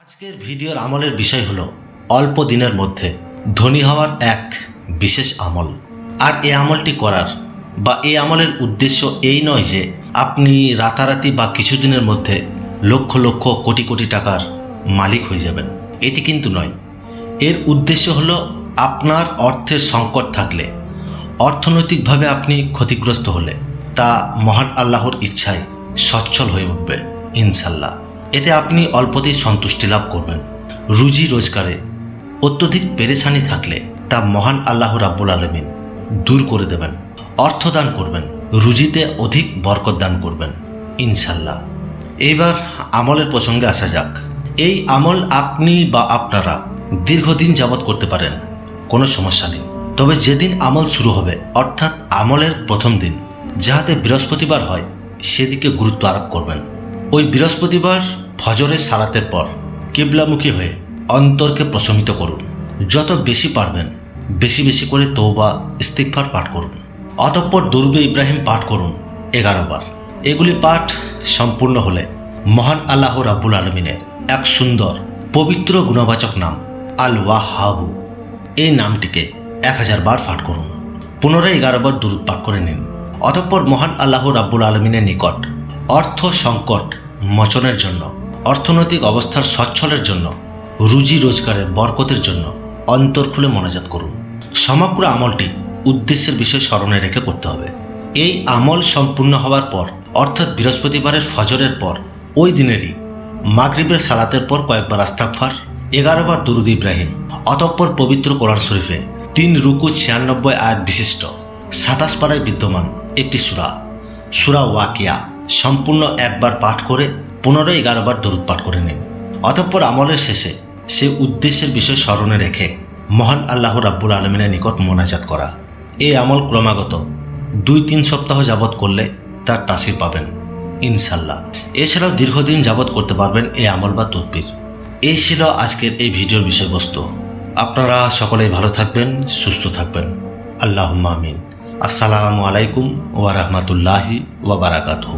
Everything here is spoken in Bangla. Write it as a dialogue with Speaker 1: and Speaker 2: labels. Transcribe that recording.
Speaker 1: আজকের ভিডিওর আমলের বিষয় হলো অল্প দিনের মধ্যে ধনী হওয়ার এক বিশেষ আমল। আর এই আমলটি করার বা এই আমলের উদ্দেশ্য এই নয় যে আপনি রাতারাতি বা কিছুদিনের মধ্যে লক্ষ লক্ষ কোটি কোটি টাকার মালিক হয়ে যাবেন, এটি কিন্তু নয়। এর উদ্দেশ্য হলো আপনার অর্থের সংকট থাকলে, অর্থনৈতিকভাবে আপনি ক্ষতিগ্রস্ত হলে তা মহান আল্লাহর ইচ্ছায় সচ্ছল হয়ে উঠবে ইনশাল্লাহ। এতে আপনি অল্পতেই সন্তুষ্টি লাভ করবেন। রুজি রোজগারে অত্যধিক পেরেশানি থাকলে তা মহান আল্লাহ রাব্বুল আলামিন দূর করে দেবেন। অর্থ দান করবেন, রুজিতে অধিক বরকত দান করবেন ইনশাল্লাহ। এইবার আমলের প্রসঙ্গে আসা যাক। এই আমল আপনি বা আপনারা দীর্ঘদিন যাবৎ করতে পারেন, কোনো সমস্যা নেই। তবে যেদিন আমল শুরু হবে অর্থাৎ আমলের প্রথম দিন যাহাতে বৃহস্পতিবার হয় সেদিকে গুরুত্ব আরোপ করবেন। ওই বৃহস্পতিবার ফজরের সালাতের পর কিবলামুখী হয়ে অন্তরকে প্রশমিত করুন। যত বেশি পারবেন বেশি বেশি করে তওবা ইস্তিগফার পাঠ করুন। অতঃপর দরুদে ইব্রাহিম পাঠ করুন 11 বার। এগুলি পাঠ সম্পূর্ণ হলে মহান আল্লাহ রাব্বুল আলামিনের এক সুন্দর পবিত্র গুণবাচক নাম আল ওয়াহাবু, এই নামটিকে 1000 বার পাঠ করুন। পুনরায় 11 বার দুরূদ পাঠ করে নিন। অতঃপর মহান আল্লাহ রাব্বুল আলামিনের নিকট অর্থ সংকট মোচনের জন্য, অর্থনৈতিক অবস্থার সচ্ছলের জন্য, রুজি রোজগারের বরকতের জন্য অন্তর খুলে মোনাজাত করুন। সমগ্র আমলটি উদ্দেশ্যের বিষয় স্মরণে রেখে করতে হবে। এই আমল সম্পূর্ণ হওয়ার পর অর্থাৎ বৃহস্পতিবারের ফজরের পর ওই দিনেরই মাগরিবের সালাতের পর কয়েকবার ইস্তিগফার, 11 বার দুরূদ ইব্রাহিম, অতঃপর পবিত্র কোরআন শরীফে 3 রুকু 96 আয়াত বিশিষ্ট 27 পারায় বিদ্যমান একটি সূরা ওয়াকিয়া সম্পূর্ণ একবার পাঠ করে পুনরায় 11 বার দরুদ পাঠ করে নিন। অতঃপর আমলের শেষে সে উদ্দেশ্যের বিষয় স্মরণে রেখে মহান আল্লাহ রাব্বুল আলামিনের নিকট মোনাজাত করা। এই আমল ক্রমাগত 2-3 সপ্তাহ যাবৎ করলে তার তাসির পাবেন ইনশাল্লাহ। এছাড়াও দীর্ঘদিন যাবৎ করতে পারবেন এই আমল বা তদবির। এই ছিল আজকের এই ভিডিওর বিষয়বস্তু। আপনারা সকলেই ভালো থাকবেন, সুস্থ থাকবেন। আল্লাহুম্মা আমিন। আসসালামু আলাইকুম ওয়া রাহমাতুল্লাহি ওয়া বারাকাতুহু।